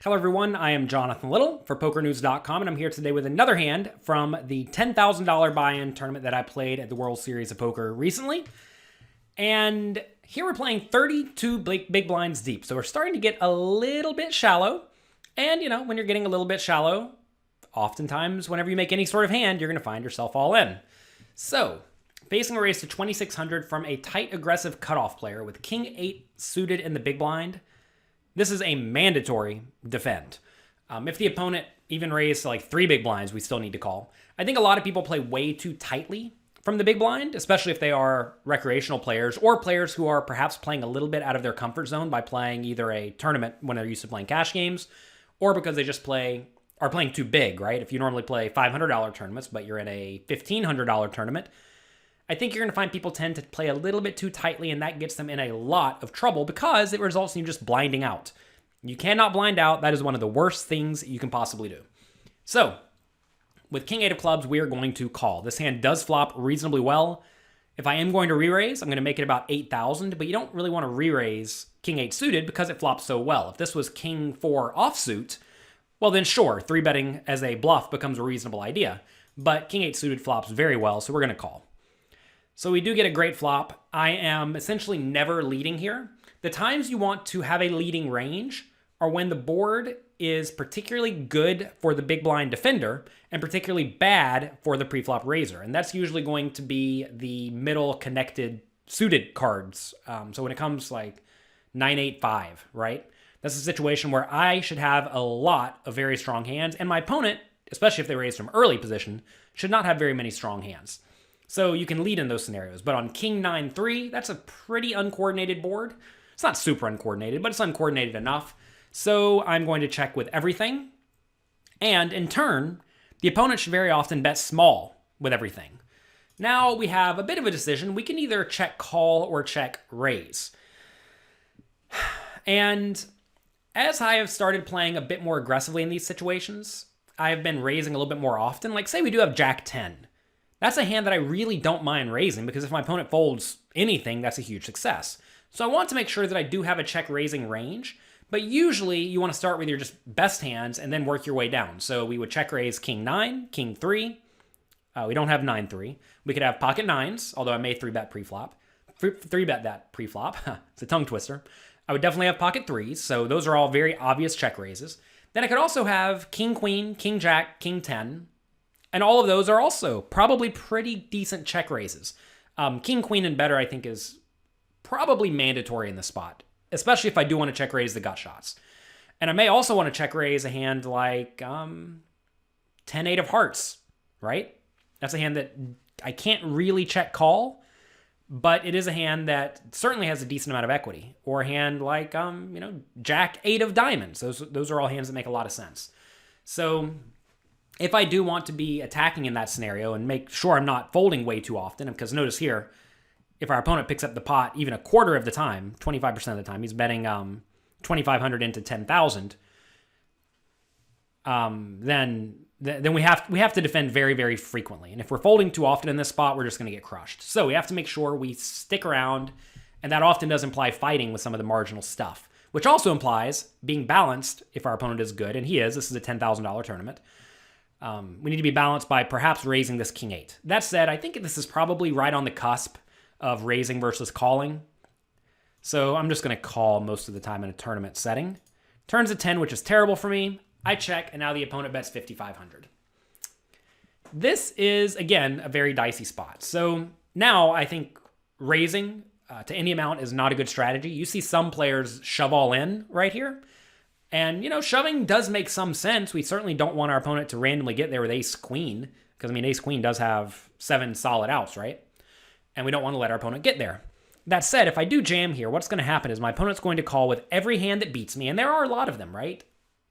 Hello everyone, I am Jonathan Little for PokerNews.com, and I'm here today with another hand from the $10,000 buy-in tournament that I played at the World Series of Poker recently. And here we're playing 32 big blinds deep, so we're starting to get a little bit shallow. And, when you're getting a little bit shallow, oftentimes whenever you make any sort of hand, you're going to find yourself all in. So, facing a raise to 2,600 from a tight, aggressive cutoff player with King 8 suited in the big blind, this is a mandatory defend. If the opponent even raised to like 3 big blinds, we still need to call. I think a lot of people play way too tightly from the big blind, especially if they are recreational players or players who are perhaps playing a little bit out of their comfort zone by playing either a tournament when they're used to playing cash games, or because they just are playing too big, right? If you normally play $500 tournaments, but you're in a $1,500 tournament, I think you're going to find people tend to play a little bit too tightly, and that gets them in a lot of trouble because it results in you just blinding out. You cannot blind out. That is one of the worst things you can possibly do. So, with King 8 of clubs, we are going to call. This hand does flop reasonably well. If I am going to re-raise, I'm going to make it about 8,000, but you don't really want to re-raise King 8 suited because it flops so well. If this was King 4 offsuit, well then sure, 3-betting as a bluff becomes a reasonable idea. But King 8 suited flops very well, so we're going to call. So we do get a great flop. I am essentially never leading here. The times you want to have a leading range are when the board is particularly good for the big blind defender and particularly bad for the preflop raiser. And that's usually going to be the middle connected suited cards. So when it comes like 9-8-5, right? That's a situation where I should have a lot of very strong hands, and my opponent, especially if they raise from early position, should not have very many strong hands. So you can lead in those scenarios. But on King 9-3, that's a pretty uncoordinated board. It's not super uncoordinated, but it's uncoordinated enough. So I'm going to check with everything. And in turn, the opponent should very often bet small with everything. Now we have a bit of a decision. We can either check call or check raise. And as I have started playing a bit more aggressively in these situations, I have been raising a little bit more often. Like say we do have Jack 10. That's a hand that I really don't mind raising because if my opponent folds anything, that's a huge success. So I want to make sure that I do have a check raising range, but usually you want to start with your just best hands and then work your way down. So we would check raise King 9, King 3. We don't have 9-3. We could have pocket 9s, although I may 3-bet preflop. 3-bet that preflop. It's a tongue twister. I would definitely have pocket 3s, so those are all very obvious check raises. Then I could also have King Queen, King Jack, King 10. And all of those are also probably pretty decent check raises. King, Queen, and better, I think, is probably mandatory in this spot, especially if I do want to check raise the gut shots. And I may also want to check raise a hand like 10-8 of hearts, right? That's a hand that I can't really check call, but it is a hand that certainly has a decent amount of equity. Or a hand like, Jack 8 of diamonds. Those are all hands that make a lot of sense. So if I do want to be attacking in that scenario and make sure I'm not folding way too often, because notice here, if our opponent picks up the pot even a quarter of the time, 25% of the time, he's betting 2,500 into 10,000, then we have to defend very, very frequently. And if we're folding too often in this spot, we're just going to get crushed. So we have to make sure we stick around, and that often does imply fighting with some of the marginal stuff, which also implies being balanced if our opponent is good, and he is. This is a $10,000 tournament. We need to be balanced by perhaps raising this King 8. That said, I think this is probably right on the cusp of raising versus calling. So I'm just going to call most of the time in a tournament setting. Turns a 10, which is terrible for me. I check, and now the opponent bets 5,500. This is, again, a very dicey spot. So now I think raising to any amount is not a good strategy. You see some players shove all in right here. And, shoving does make some sense. We certainly don't want our opponent to randomly get there with ace-queen, because, ace-queen does have 7 solid outs, right? And we don't want to let our opponent get there. That said, if I do jam here, what's going to happen is my opponent's going to call with every hand that beats me, and there are a lot of them, right?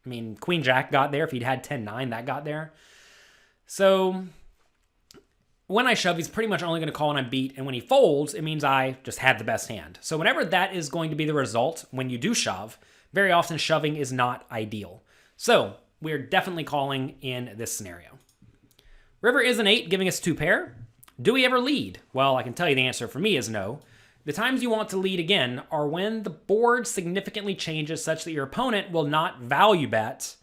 Queen-jack got there. If he'd had 10-9, that got there. So when I shove, he's pretty much only going to call when I'm beat, and when he folds, it means I just had the best hand. So whenever that is going to be the result when you do shove, very often shoving is not ideal. So we're definitely calling in this scenario. River is an 8, giving us 2 pair. Do we ever lead? Well, I can tell you the answer for me is no. The times you want to lead again are when the board significantly changes such that your opponent will not value bet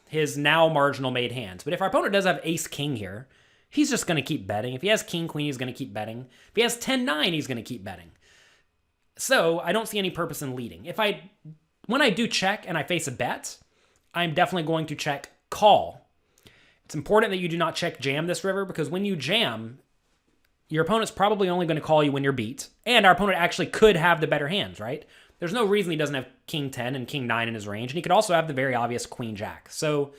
his now marginal made hands. But if our opponent does have ace-king here, he's just going to keep betting. If he has king-queen, he's going to keep betting. If he has 10-9, he's going to keep betting. So I don't see any purpose in leading. When I do check and I face a bet, I'm definitely going to check call. It's important that you do not check jam this river, because when you jam, your opponent's probably only going to call you when you're beat. And our opponent actually could have the better hands, right? There's no reason he doesn't have king 10 and king 9 in his range. And he could also have the very obvious queen jack. So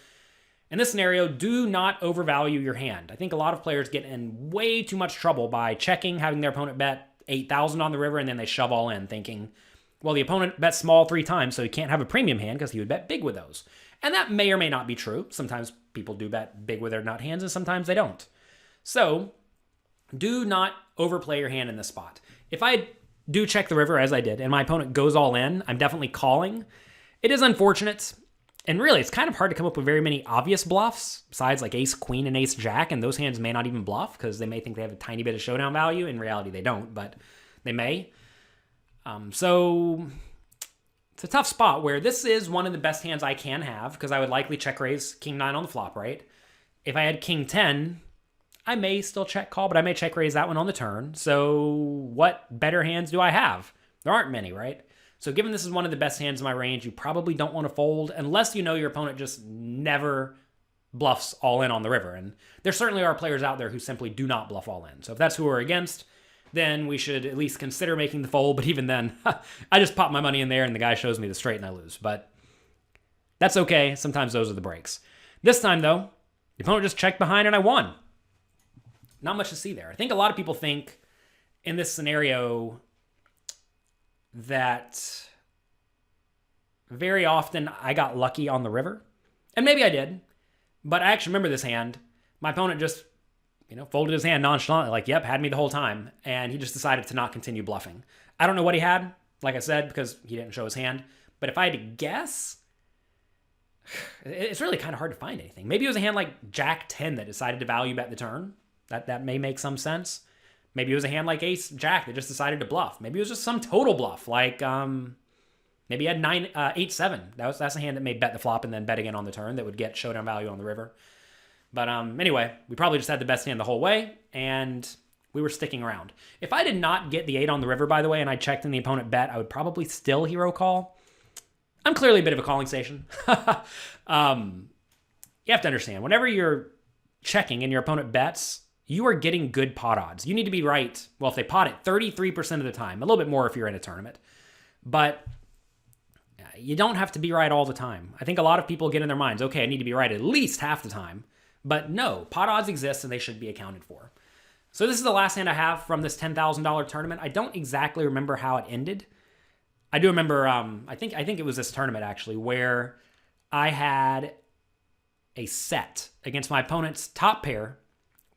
in this scenario, do not overvalue your hand. I think a lot of players get in way too much trouble by checking, having their opponent bet 8,000 on the river, and then they shove all in thinking, well, the opponent bet small 3 times, so he can't have a premium hand because he would bet big with those. And that may or may not be true. Sometimes people do bet big with their nut hands, and sometimes they don't. So do not overplay your hand in this spot. If I do check the river, as I did, and my opponent goes all in, I'm definitely calling. It is unfortunate, and really, it's kind of hard to come up with very many obvious bluffs, besides like ace-queen and ace-jack, and those hands may not even bluff, because they may think they have a tiny bit of showdown value. In reality, they don't, but they may. So it's a tough spot where this is one of the best hands I can have, because I would likely check raise king 9 on the flop, right? If I had king 10, I may still check call, but I may check raise that one on the turn. So what better hands do I have? There aren't many, right? So given this is one of the best hands in my range, you probably don't want to fold unless you know your opponent just never bluffs all in on the river. And there certainly are players out there who simply do not bluff all in. So if that's who we're against, then we should at least consider making the fold. But even then, I just pop my money in there and the guy shows me the straight and I lose. But that's okay. Sometimes those are the breaks. This time, though, the opponent just checked behind and I won. Not much to see there. I think a lot of people think in this scenario that very often I got lucky on the river. And maybe I did. But I actually remember this hand. My opponent just, folded his hand nonchalantly, like, yep, had me the whole time. And he just decided to not continue bluffing. I don't know what he had, like I said, because he didn't show his hand. But if I had to guess, it's really kind of hard to find anything. Maybe it was a hand like Jack 10 that decided to value bet the turn. That may make some sense. Maybe it was a hand like Ace Jack that just decided to bluff. Maybe it was just some total bluff, like maybe he had 8-7. That's a hand that made bet the flop and then bet again on the turn that would get showdown value on the river. But anyway, we probably just had the best hand the whole way, and we were sticking around. If I did not get the 8 on the river, by the way, and I checked in the opponent bet, I would probably still hero call. I'm clearly a bit of a calling station. You have to understand, whenever you're checking and your opponent bets, you are getting good pot odds. You need to be right. Well, if they pot it 33% of the time, a little bit more if you're in a tournament. But you don't have to be right all the time. I think a lot of people get in their minds, okay, I need to be right at least half the time. But no, pot odds exist and they should be accounted for. So this is the last hand I have from this $10,000 tournament. I don't exactly remember how it ended. I do remember, I think it was this tournament actually, where I had a set against my opponent's top pair.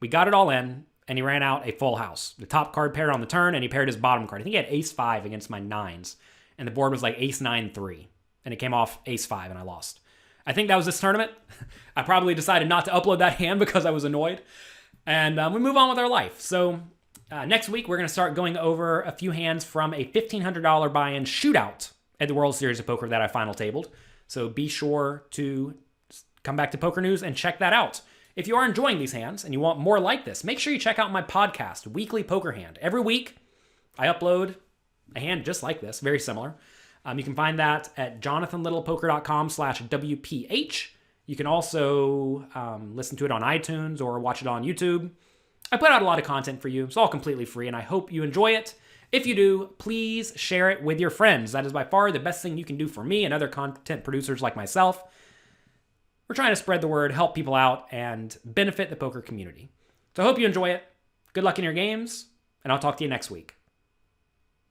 We got it all in, and he ran out a full house. The top card pair on the turn, and he paired his bottom card. I think he had ace-5 against my 9s, and the board was like ace-9-3, and it came off ace-5, and I lost. I think that was this tournament. I probably decided not to upload that hand because I was annoyed, and we move on with our life. So next week, we're going to start going over a few hands from a $1,500 buy-in shootout at the World Series of Poker that I final tabled. So be sure to come back to Poker News and check that out. If you are enjoying these hands and you want more like this, make sure you check out my podcast, Weekly Poker Hand. Every week, I upload a hand just like this, very similar. You can find that at jonathanlittlepoker.com/WPH. You can also listen to it on iTunes or watch it on YouTube. I put out a lot of content for you. It's all completely free, and I hope you enjoy it. If you do, please share it with your friends. That is by far the best thing you can do for me and other content producers like myself. We're trying to spread the word, help people out, and benefit the poker community. So I hope you enjoy it. Good luck in your games, and I'll talk to you next week.